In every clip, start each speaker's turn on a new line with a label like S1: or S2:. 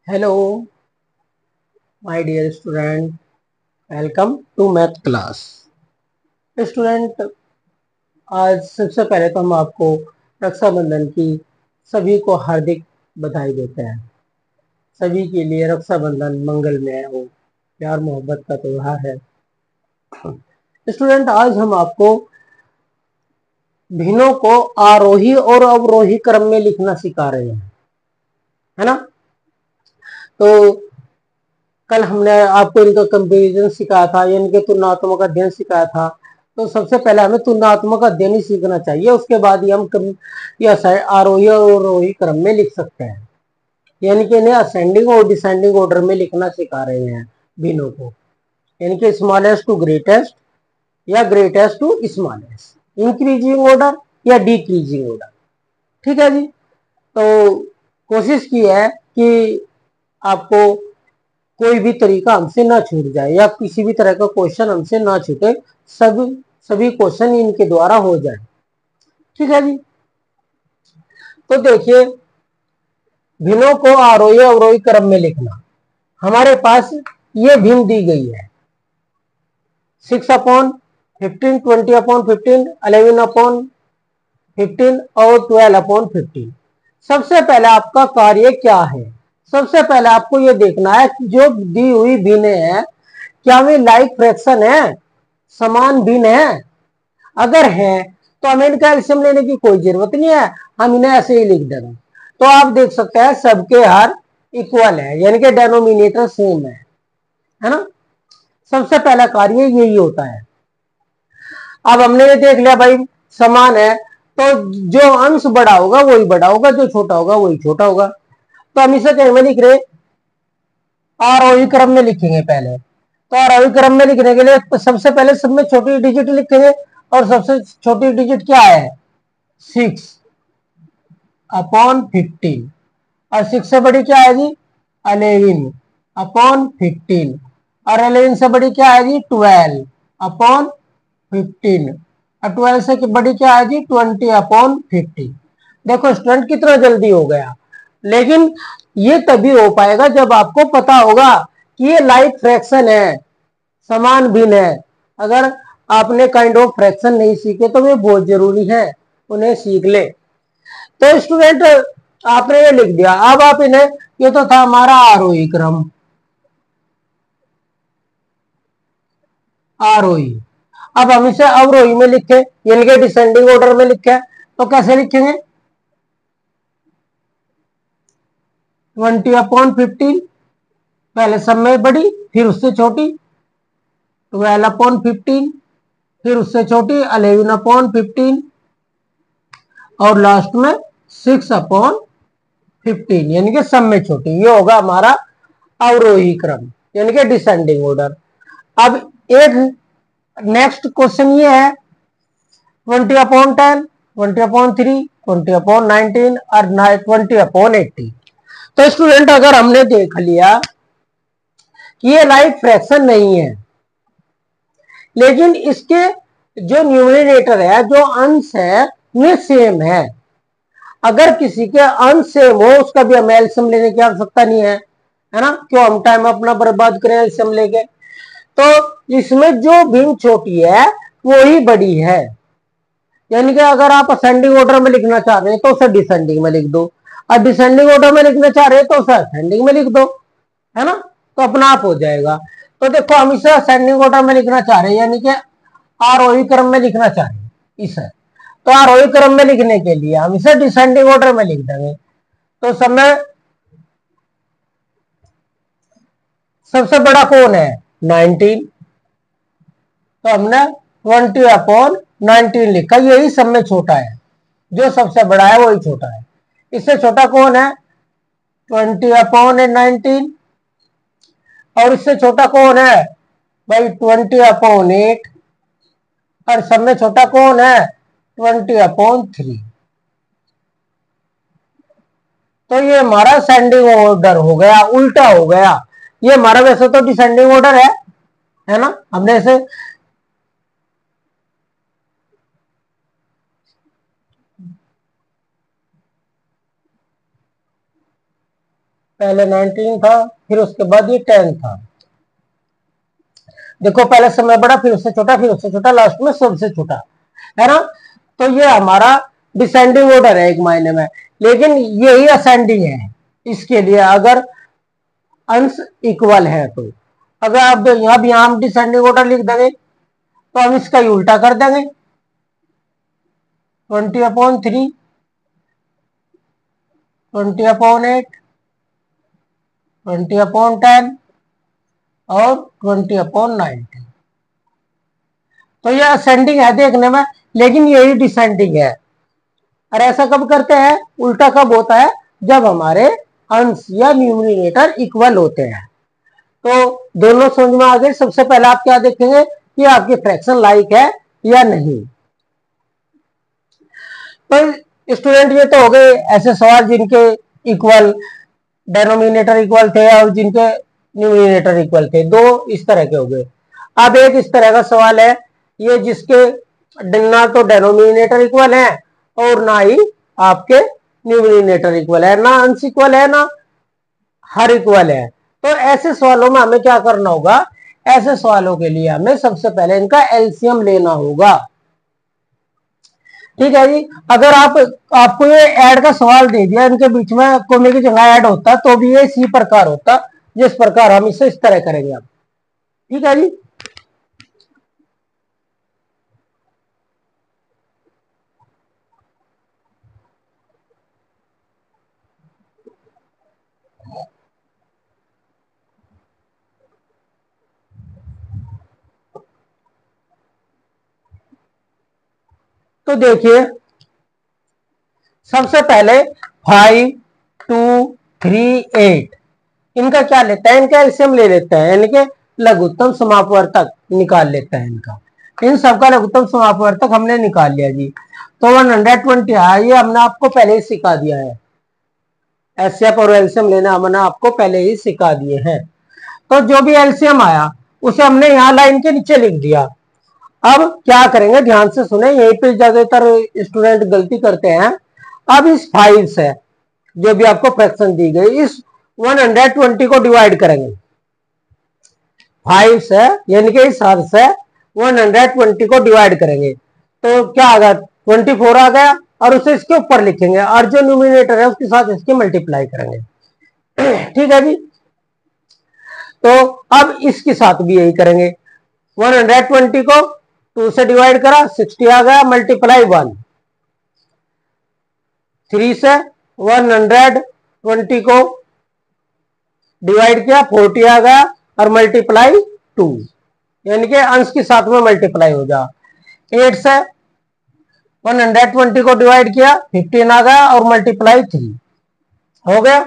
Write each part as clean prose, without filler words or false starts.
S1: Hello my dear student, welcome to math class. Student, आज सबसे पहले तो हम आपको रक्षाबंधन की सभी को हार्दिक बधाई देते हैं। सभी के लिए रक्षाबंधन मंगलमय हो, प्यार मोहब्बत का त्योहार है। स्टूडेंट, आज हम आपको भिन्नों को आरोही और अवरोही क्रम में लिखना सिखा रहे हैं, है ना। तो कल हमने आपको इनका कंपैरिजन सिखाया था, यानी कि तुलनात्मक अध्ययन सिखाया था। तो सबसे पहले हमें तुलनात्मक अध्ययन ही सीखना चाहिए, उसके बाद ही हम यह आरोही और अवरोही क्रम में लिख सकते हैं। यानी कि इन्हें असेंडिंग और डिसेंडिंग ऑर्डर में लिखना सिखा रहे हैं भिन्नों को, यानी कि स्मॉलेस्ट टू ग्रेटेस्ट या greatest to smallest, increasing order या डिक्रीजिंग ऑर्डर। ठीक है जी। तो कोशिश की है कि आपको कोई भी तरीका हमसे ना छूट जाए या किसी भी तरह का क्वेश्चन हमसे ना छूटे, सब सभी क्वेश्चन इनके द्वारा हो जाए। ठीक है जी। तो देखिए, भिन्नों को आरोही अवरोही क्रम में लिखना। हमारे पास ये भिन्न दी गई है, 6/15, 20/15, 11/15 और 12/15। सबसे पहले आपका कार्य क्या है? सबसे पहले आपको यह देखना है कि जो दी हुई भिन्न है, क्या वे लाइक फ्रैक्शन है, समान भिन्न है। अगर है तो हमें इनका एलसीएम लेने की कोई जरूरत नहीं है, हम इन्हें ऐसे ही लिख देंगे। तो आप देख सकते हैं सबके हर इक्वल है, यानी कि डेनोमिनेटर सेम है ना। सबसे पहला कार्य यही होता है। अब हमने ये देख लिया भाई, समान है, तो जो अंश बड़ा होगा वही बड़ा होगा, जो छोटा होगा वही छोटा होगा। तो हम इसे कैसे लिख रहे, आरोही क्रम में लिखेंगे पहले। तो आरोही क्रम में लिखने के लिए सबसे पहले सब में छोटी डिजिट लिखेंगे, और सबसे छोटी डिजिट क्या है? 6/15। और 6 से बड़ी क्या है जी? 11/15। और 11 से बड़ी क्या है जी? 12/15। और 12 से बड़ी क्या है जी? 20/15। देखो स्टूडेंट, कितना जल्दी हो गया। लेकिन ये तभी हो पाएगा जब आपको पता होगा कि ये लाइक फ्रैक्शन है, समान भिन्न है। अगर आपने काइंड ऑफ फ्रैक्शन नहीं सीखे तो वे बहुत जरूरी है, उन्हें सीख ले। तो स्टूडेंट, आपने ये लिख दिया। अब आप इन्हें, ये तो था हमारा आरोही क्रम, आरोही। अब हम इसे अवरोही में लिखे, यानी कि डिसेंडिंग ऑर्डर में लिखे। तो कैसे लिखेंगे? 20/15, पहले सब में बड़ी फिर उससे छोटी, 12/15, फिर उससे छोटी 11/15, और लास्ट में 6/15, यानी कि सब में छोटी। ये होगा हमारा अवरोही क्रम, यानी कि डिसेंडिंग ऑर्डर। अब एक नेक्स्ट क्वेश्चन ये है, 20/10, 20/3, 20/19 और 20/80। तो स्टूडेंट, अगर हमने देख लिया कि ये लाइक फ्रैक्शन नहीं है, लेकिन इसके जो न्यूमरेटर है, जो अंश है, ये सेम है। अगर किसी के अंश सेम हो, उसका भी हमें एलसीएम लेने की आवश्यकता नहीं है ना। क्यों हम टाइम अपना बर्बाद करें एलसीएम लेके। तो इसमें जो भिन्न छोटी है वो ही बड़ी है। यानी कि अगर आप असेंडिंग ऑर्डर में लिखना चाह रहे हैं तो उसे डिसेंडिंग में लिख दो, और डिसेंडिंग ऑर्डर में लिखना चाह रहे हैं तो उसे असेंडिंग में लिख दो, है ना। तो अपना आप हो जाएगा। तो देखो, हम इसे असेंडिंग ऑर्डर में लिखना चाह रहे हैं, यानी कि आरोही क्रम में लिखना चाह रहे हैं इसे। तो आरोही क्रम में लिखने के लिए हम इसे डिसेंडिंग ऑर्डर में लिख देंगे। तो समय सबसे बड़ा कौन है? 19। तो हमने 20/19 लिखा, यही सब में छोटा है। जो सबसे बड़ा है वही छोटा है। इससे छोटा कौन है? 20/19। और इससे छोटा कौन है भाई? 20/8। और सब में छोटा कौन है? 20/3। तो ये हमारा सेंडिंग ऑर्डर हो गया, उल्टा हो गया। ये हमारा वैसे तो डिसेंडिंग ऑर्डर है ना। हमने इसे पहले 19 था, फिर उसके बाद ये 10 था। देखो पहले समय बड़ा, फिर उससे छोटा, फिर उससे छोटा, लास्ट में सबसे छोटा, है ना। तो ये हमारा डिसेंडिंग ऑर्डर है एक मायने में, लेकिन यही असेंडिंग है इसके लिए, अगर अंश इक्वल है तो। अगर आप यहाँ हम डिसेंडिंग ऑर्डर लिख देंगे तो हम इसका ही उल्टा कर देंगे, 20/3, 20/8, 20/10 और 20/90। तो ये असेंडिंग है देखने में, लेकिन यही डिसेंडिंग है। और ऐसा कब करते हैं, उल्टा कब होता है, जब हमारे अंश या न्यूमरेटर इक्वल होते हैं। तो दोनों समझ में आ गए। सबसे पहले आप क्या देखेंगे कि आपकी फ्रैक्शन लाइक है या नहीं। तो स्टूडेंट ये तो हो गए ऐसे सवाल जिनके इक्वल डेनोमिनेटर इक्वल थे और जिनके न्यूमरेटर इक्वल थे, दो इस तरह के हो गए। अब एक इस तरह का सवाल है, ये जिसके ना तो डेनोमिनेटर इक्वल है और ना ही आपके न्यूमरेटर इक्वल है, ना अंश इक्वल है ना हर इक्वल है। तो ऐसे सवालों में हमें क्या करना होगा, ऐसे सवालों के लिए हमें सबसे पहले इनका एलसीएम लेना होगा। ठीक है जी। अगर आपको ये ऐड का सवाल दे दिया, इनके बीच में कोमे की जगह ऐड होता तो भी ये इसी प्रकार होता, जिस प्रकार हम इसे इस तरह करेंगे अब। ठीक है जी। तो देखिए सबसे पहले 5, 2, 3, 8 इनका क्या लेता है, इनका एलसीएम ले लेता है, यानी कि लघुत्तम समापवर्तक निकाल लेता है इनका। इन सबका लघुत्तम समापवर्तक हमने निकाल लिया जी। तो 120 है, ये हमने आपको पहले ही सिखा दिया है। एचसीएफ और एलसीएम लेना हमने आपको पहले ही सिखा दिए हैं। तो जो भी एलसीएम आया उसे हमने यहाँ लाइन के नीचे लिख दिया। अब क्या करेंगे, ध्यान से सुने, यहीं पे ज्यादातर स्टूडेंट गलती करते हैं। अब इस 5 से जो भी आपको फ्रैक्शन दी गई, इस 120 को डिवाइड करेंगे 5 से, यानी कि इस हद से 120 को डिवाइड करेंगे तो क्या आ गया, 24 आ गया, और उसे इसके ऊपर लिखेंगे और जो न्यूमिनेटर है उसके साथ इसकी मल्टीप्लाई करेंगे। ठीक है जी। तो अब इसके साथ भी यही करेंगे, 120 को 2 से डिवाइड करा, 60 आ गया, मल्टीप्लाई 1, 3 से 120 को डिवाइड किया, 40 आ गया, और मल्टीप्लाई 2, यानी कि अंश के साथ में मल्टीप्लाई हो जा। 8 से 120 को डिवाइड किया, 15 आ गया, और मल्टीप्लाई 3 हो गया।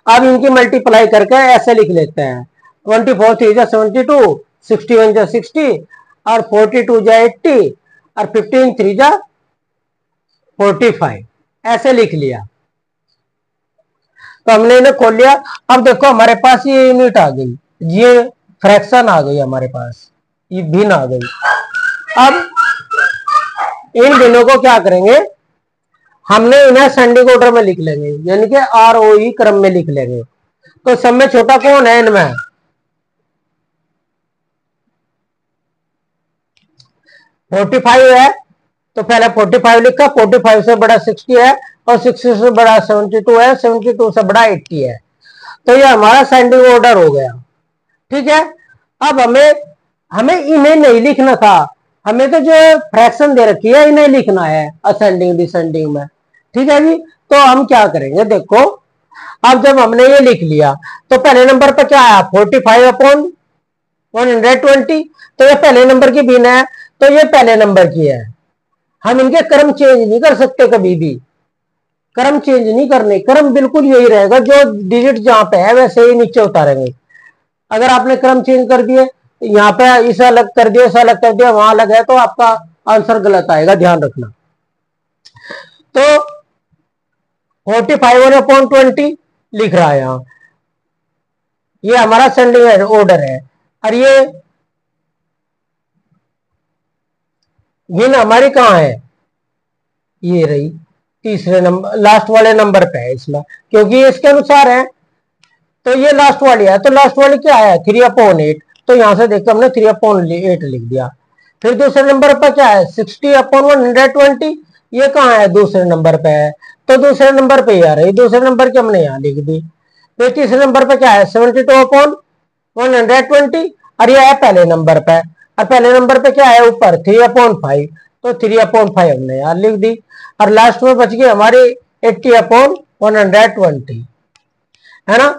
S1: अब इनकी मल्टीप्लाई करके ऐसे लिख लेते हैं, 24 3 जा 72, 61 जा 60, और 42 जा 80, और 15 3 जा 45, ऐसे लिख लिया। तो हमने इन्हें खोल लिया। अब देखो हमारे पास ये यूनिट आ गई, ये फ्रैक्शन आ गई हमारे पास, ये भिन्न आ गई। अब इन भिन्नों को क्या करेंगे, हमने इन्हें असेंडिंग ऑर्डर में लिख लेंगे, यानी कि आरोही क्रम में लिख लेंगे। तो सब में छोटा कौन है इनमें, 45 है, तो पहले 45 लिखा, 45 से बड़ा 60 है, और 60 से बड़ा 72 है, 72 से बड़ा 80 है। तो ये हमारा असेंडिंग ऑर्डर हो गया। ठीक है। अब हमें इन्हें नहीं लिखना था, हमें तो जो फ्रैक्शन दे रखी है इन्हें लिखना है असेंडिंग डिसेंडिंग में। ठीक है जी। तो हम क्या करेंगे, देखो अब जब हमने ये लिख लिया तो पहले नंबर पर क्या आया, 45/120, तो ये पहले नंबर की भिन्न है, तो ये पहले नंबर की है। हम इनके क्रम चेंज नहीं कर सकते, कभी भी क्रम चेंज नहीं करने, क्रम बिल्कुल यही रहेगा, जो डिजिट जहां पे है वैसे ही नीचे उतारेंगे। अगर आपने क्रम चेंज कर दिए, यहाँ पे इसे अलग कर दिया, इसे अलग कर दिया, वहां अलग है, तो आपका आंसर गलत आएगा, ध्यान रखना। तो 45/20 लिख रहा है यहाँ, ये हमारा सेंडिंग ऑर्डर है, और ये भिन्न हमारी कहाँ है, ये रही, तीसरे नंबर लास्ट वाले नंबर पे है इसमें, क्योंकि ये इसके अनुसार है। तो ये लास्ट वाली है, तो लास्ट वाली क्या है 3/8, तो यहां से देखकर हमने 3/8 लिख दिया। फिर दूसरे नंबर पर क्या है 60/120, ये कहाँ है दूसरे नंबर पे है, तो दूसरे नंबर पे आ रही, दूसरे नंबर की हमने यहाँ लिख दी। फिर तीसरे नंबर पे क्या है 72/120, और ये है पहले नंबर पे, और पहले नंबर पे क्या है ऊपर 3/5, तो 3/5 हमने यहाँ लिख दी। और लास्ट में बच गई हमारी 80/120, है ना।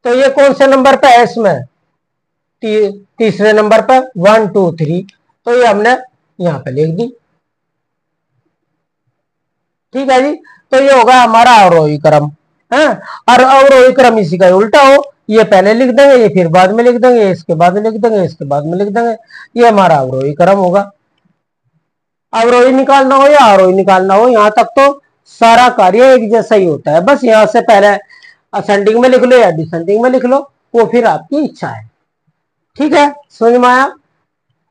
S1: तो ये कौन से नंबर पे है इसमें, तीसरे नंबर पर 1 2 3, तो ये हमने यहां पे लिख दी। ठीक है जी, तो ये होगा हमारा अवरोही क्रम है। और अवरोही क्रम इसी का उल्टा हो, ये पहले लिख देंगे, ये फिर बाद में लिख देंगे, इसके बाद में लिख देंगे, इसके बाद में लिख देंगे, ये हमारा अवरोही क्रम होगा। अवरोही निकालना हो या आरोही निकालना हो, यहां तक तो सारा कार्य एक जैसा ही होता है, बस यहां से पहले असेंडिंग में लिख लो या डिसेंडिंग में लिख लो, वो फिर आपकी इच्छा है। ठीक है, समझ में आया।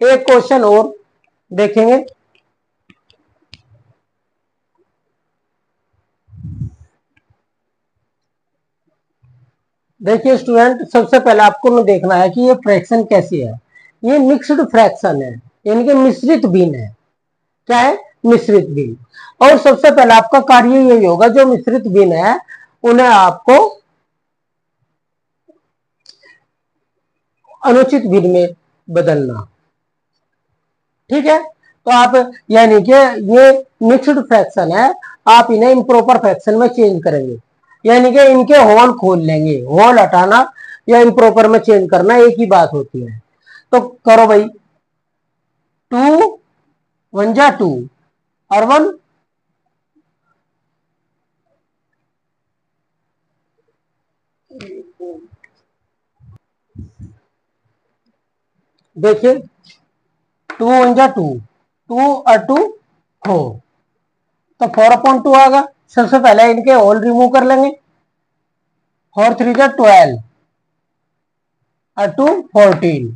S1: एक क्वेश्चन और देखेंगे। देखिए स्टूडेंट, सबसे पहले आपको देखना है कि ये फ्रैक्शन कैसी है। ये मिक्स्ड फ्रैक्शन है, यानी कि मिश्रित भिन्न है। क्या है, मिश्रित भिन्न। और सबसे पहले आपका कार्य यही होगा, जो मिश्रित भिन्न है उन्हें आपको अनुचित भिन्न में बदलना। ठीक है, तो आप यानी कि ये मिक्स्ड फ्रैक्शन है, आप इन्हें इम्प्रॉपर फ्रैक्शन में चेंज करेंगे, यानी कि इनके होल खोल लेंगे। होल हटाना या इम्प्रॉपर में चेंज करना एक ही बात होती है। तो करो भाई, 2 1 जा 2 और 1 देखिए 2 1 जा 2, 2 और 2 4, तो 4/2 आएगा। सबसे पहले इनके होल रिमूव कर लेंगे, 4 3 जा 12 और 2 14,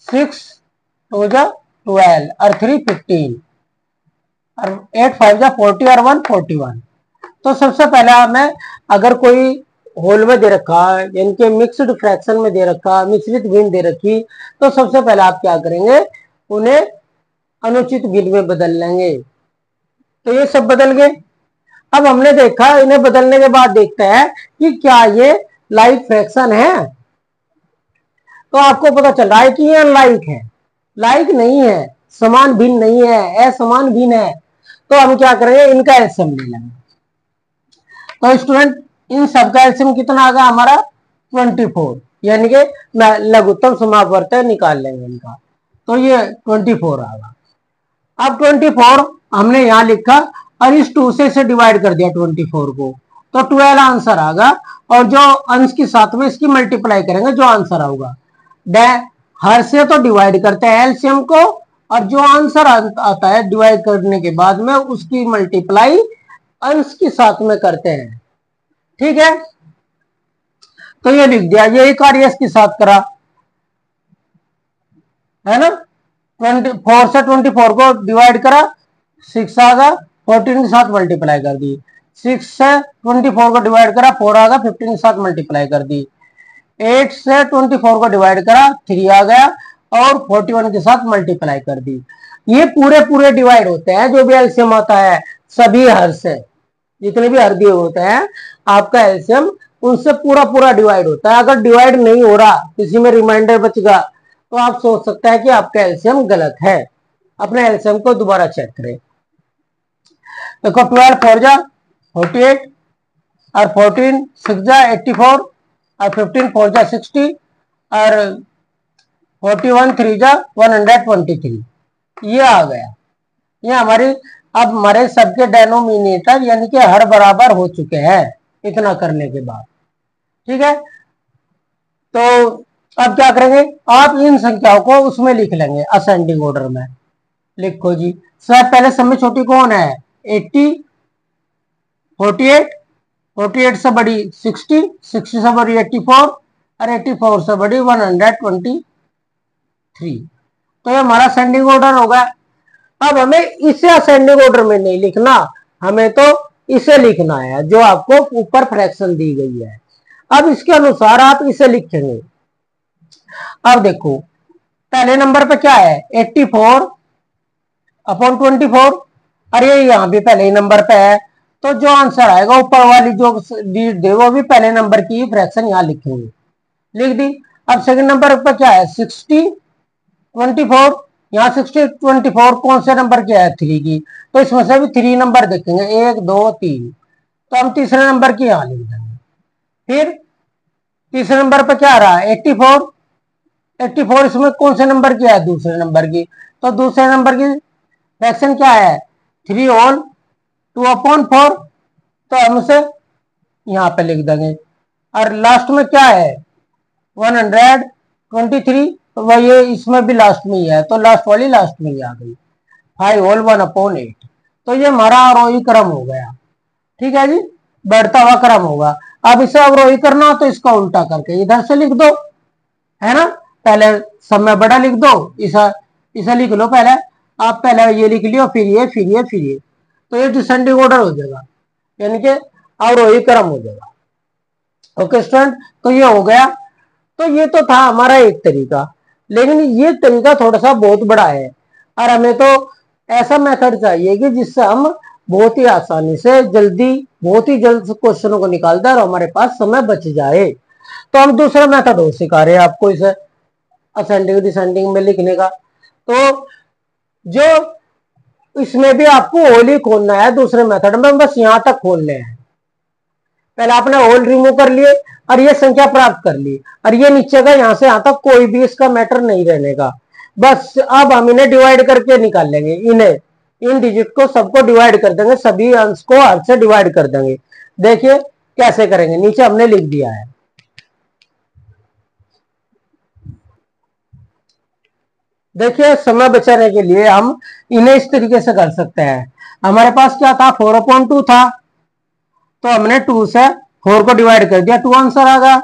S1: 6 2 जा 12 और 3 15 और 8 5 जा 40 और 1 41। तो सबसे पहले हमें अगर कोई होल में दे रखा है, यानी कि मिक्स्ड फ्रैक्शन में दे रखा, मिश्रित भिन्न दे रखी, तो सबसे पहले आप क्या करेंगे, उन्हें अनुचित भिन्न में बदल लेंगे। तो ये सब बदल गए। अब हमने देखा, इन्हें बदलने के बाद देखते हैं कि क्या ये लाइक फ्रैक्शन है। तो आपको पता चल रहा है कि ये अनलाइक है, लाइक नहीं है, समान भिन्न नहीं है, असमान भिन्न है। तो हम क्या करेंगे, इनका एलसीएम ले लेंगे। तो स्टूडेंट, इन सब का एलसीएम कितना आ गया हमारा 24, यानी कि लघुत्तम समापवर्तक निकाल लेंगे इनका, तो ये 24 आ गया। अब 24 हमने यहां लिखा और इस 2 से इसे डिवाइड कर दिया 24 को, तो 12 आंसर आ गया। और जो अंश के साथ में इसकी मल्टीप्लाई करेंगे, जो आंसर आऊगा, हर से तो डिवाइड करते हैं एलसीएम को, और जो आंसर आता है डिवाइड करने के बाद में उसकी मल्टीप्लाई अंश के साथ में करते हैं। ठीक है, तो ये लिख दिया, यही कार्य इसके साथ करा, है ना। 24 से 24 को डिवाइड करा, 6 आ गया, 14 के साथ मल्टीप्लाई कर दी। 6 से 24 को डिवाइड करा, 4 आ गया, 15 के साथ मल्टीप्लाई कर दी। 8 से 24 को डिवाइड करा, 3 आ गया, और 41 के साथ मल्टीप्लाई कर दी। ये पूरे पूरे डिवाइड होते हैं, जो भी एलसीएम आता है सभी हर से, जितने भी हर दिए होते हैं आपका एलसीएम, उनसे पूरा पूरा डिवाइड होता है। अगर डिवाइड नहीं हो रहा, किसी में रिमाइंडर बच गया, तो आप सोच सकते हैं कि आपका एलसीएम गलत है। अपने एलसीएम को दोबारा चेक करें। देखो 12 4 जा 48 और 14 6 जा 84 और 15 4 जा 60 और 41 3 जा 123, ये आ गया। ये हमारी, अब हमारे सबके डेनोमिनेटर यानी कि हर बराबर हो चुके हैं इतना करने के बाद। ठीक है, तो अब क्या करेंगे, आप इन संख्याओं को उसमें लिख लेंगे असेंडिंग ऑर्डर में। लिखो जी, सब पहले सब में छोटी कौन है 80, 48, 48 से बड़ी 60, 60 से बड़ी 84 और 84 से बड़ी 123। तो ये हमारा असेंडिंग ऑर्डर होगा। अब हमें इसे असेंडिंग ऑर्डर में नहीं लिखना, हमें तो इसे लिखना है जो आपको ऊपर फ्रैक्शन दी गई है। अब इसके अनुसार आप इसे लिखेंगे। अब देखो पहले नंबर पे क्या है 84/24, और ये यहाँ भी पहले ही नंबर पे है, तो जो आंसर आएगा ऊपर वाली जो डिजिट दे वो भी पहले नंबर की फ्रैक्शन यहाँ लिखेंगे, लिख दी। अब सेकंड नंबर पर क्या है 60/24, यहाँ 60/24 कौन से नंबर की है 3 की, तो इसमें से भी 3 नंबर देखेंगे 1 2 3, तो हम तीसरे नंबर की यहाँ लिख देंगे। फिर तीसरे नंबर पर क्या आ रहा है 84, इसमें कौन से नंबर की है दूसरे नंबर की, तो दूसरे नंबर की फ्रैक्शन क्या है 3/2/4, तो हम उसे यहाँ पे लिख देंगे। और लास्ट में क्या है 123, तो वह ये इसमें भी लास्ट में ही है, तो लास्ट वाली लास्ट में ही आ गई 5/1/8, तो ये हमारा आरोही क्रम हो गया। ठीक है जी, बढ़ता हुआ क्रम होगा। अब इसे अवरोही करना तो इसका उल्टा करके इधर से लिख दो, है ना, पहले समय बड़ा लिख दो, इसे लिख लो पहले, आप पहले ये लिख लियो फिर ये फिर ये फिर ये, तो ये डिसेंडिंग ऑर्डर हो जाएगा, यानी कि अवरोही क्रम हो जाएगा। ओके स्टूडेंट, तो ये हो गया। तो ये तो था हमारा एक तरीका, लेकिन ये तरीका थोड़ा सा बहुत बड़ा है, और हमें तो ऐसा मेथड चाहिए कि जिससे हम बहुत ही आसानी से जल्दी बहुत ही जल्द क्वेश्चनों को निकाल दें और हमारे पास समय बच जाए। तो हम दूसरा मेथड और सिखा रहे हैं आपको इसे असेंडिंग डिसेंडिंग में लिखने का। तो जो इसमें भी आपको होल ही खोलना है, दूसरे मेथड में बस यहां तक खोलने हैं। पहले आपने होल रिमूव कर लिए और ये संख्या प्राप्त कर ली, और ये नीचे का यहां से यहां तक कोई भी इसका मैटर नहीं रहने का। बस अब हम इन्हें डिवाइड करके निकाल लेंगे, इन्हें इन डिजिट को सबको डिवाइड कर देंगे, सभी अंश को हर से डिवाइड कर देंगे। देखिए कैसे करेंगे, नीचे हमने लिख दिया है। देखिए समय बचाने के लिए हम इन्हें इस तरीके से कर सकते हैं। हमारे पास क्या था 4/2 था, तो हमने 2 से 4 को डिवाइड कर दिया, 2 आंसर आ गया।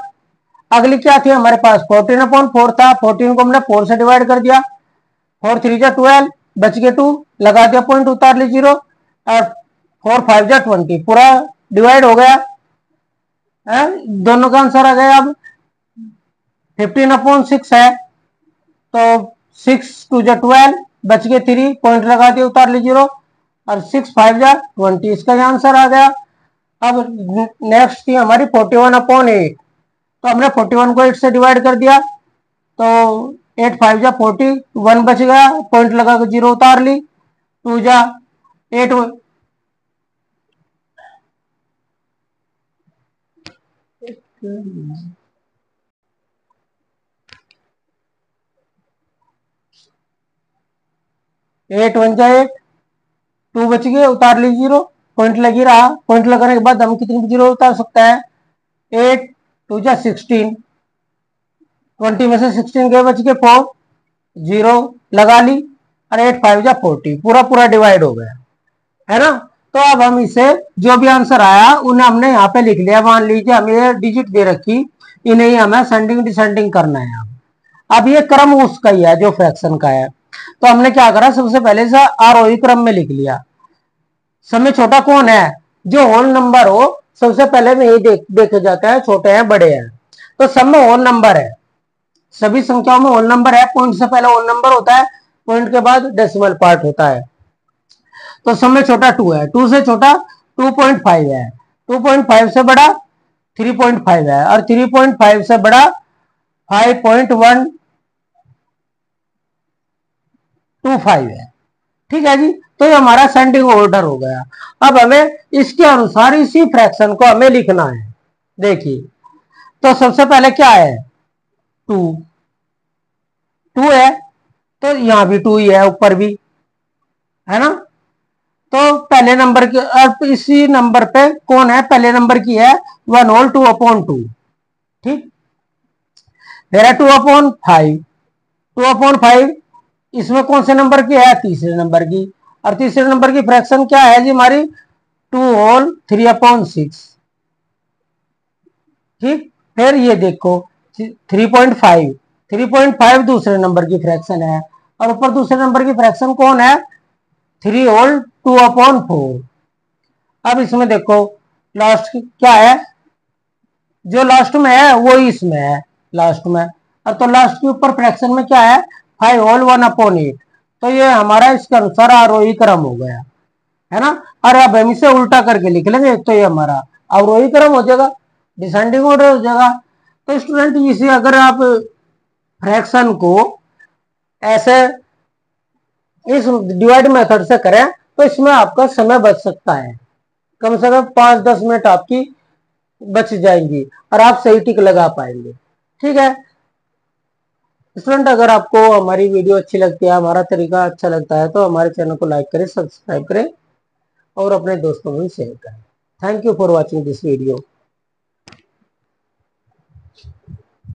S1: अगली क्या थी हमारे पास 14/4 था, 14 को हमने 4 से डिवाइड कर दिया, 4 3 जा 12, बच गए 2, लगा दिया पॉइंट, उतार ली 0, और 4 5 जा 20, पूरा डिवाइड हो गया है? दोनों का आंसर आ गया। अब 15/6 है, तो 6 2 जा 12, बच गए 3, पॉइंट लगा दिया, उतार ली 0, और 6 5 जा 20, इसका आंसर आ गया। अब नेक्स्ट थी हमारी 41/8, तो हमने 41 को 8 से डिवाइड कर दिया, तो 8 5 जा 40, 1 बच गया, पॉइंट लगा के 0 उतार ली, 2 जा 8 8 1 जा 8, 2 बच गए, उतार ली 0, पॉइंट लगी रहा, पॉइंट लगाने के बाद हम कितनी 0 उतार सकते हैं 8 2 जा 16, 20 में से 16 गए, बच गए 4, 0 लगा ली, और 8 5 जा 40, पूरा पूरा डिवाइड हो गया, है ना। तो अब हम इसे जो भी आंसर आया उन्हें हमने यहाँ पे लिख लिया। मान लीजिए हमें ये डिजिट दे रखी, इन्हें हमें सेंडिंग डिसेंडिंग करना है। अब ये क्रम उसका ही है जो फ्रैक्शन का है, तो हमने क्या करा सबसे पहले से आरोही क्रम में लिख लिया। समय छोटा कौन है, जो होल नंबर हो सबसे पहले में ही देखे जाता है, छोटे हैं बड़े हैं, तो सब में होल नंबर है, सभी संख्याओं में होल नंबर है। पॉइंट से पहले होल नंबर होता है, पॉइंट के बाद डेसिमल पार्ट होता है। तो सब में छोटा 2 है, 2 से छोटा 2.5 है, 2.5 से बड़ा 3.5 है, और 3.5 से बड़ा 5.125 है। ठीक है जी, तो ये हमारा सेंडिंग ऑर्डर हो गया। अब हमें इसके अनुसार इसी फ्रैक्शन को हमें लिखना है। देखिए तो सबसे पहले क्या है 2 है, तो यहां भी 2 ही है, ऊपर भी है ना। तो पहले नंबर के, अब इसी नंबर पे कौन है, पहले नंबर की है 1 होल 2/2, ठीक। फिर है 2/5, 2/5 इसमें कौन से नंबर की है, तीसरे नंबर की, और तीसरे नंबर की फ्रैक्शन क्या है जी हमारी 2 होल 3/6, ठीक। फिर ये देखो 3.5 दूसरे नंबर की फ्रैक्शन है, और ऊपर दूसरे नंबर की फ्रैक्शन कौन है 3/2/4। अब इसमें देखो लास्ट क्या है, जो लास्ट में है वो इसमें है लास्ट में। और तो लास्ट के ऊपर फ्रैक्शन में क्या है, 5/1/8। तो ये हमारा इसके अनुसार आरोही क्रम हो गया, है ना। और अब हम इसे उल्टा करके लिख लेंगे तो ये हमारा अवरोही क्रम हो जाएगा, डिसेंडिंग ऑर्डर हो जाएगा। तो स्टूडेंट इसे अगर आप फ्रैक्शन को ऐसे इस डिवाइड मेथड से करें तो इसमें आपका समय बच सकता है, कम से कम 5-10 मिनट आपकी बच जाएंगी और आप सही टिक लगा पाएंगे। ठीक है स्टूडेंट, अगर आपको हमारी वीडियो अच्छी लगती है, हमारा तरीका अच्छा लगता है, तो हमारे चैनल को लाइक करें, सब्सक्राइब करें और अपने दोस्तों में भी शेयर करें। Thank you for watching this video.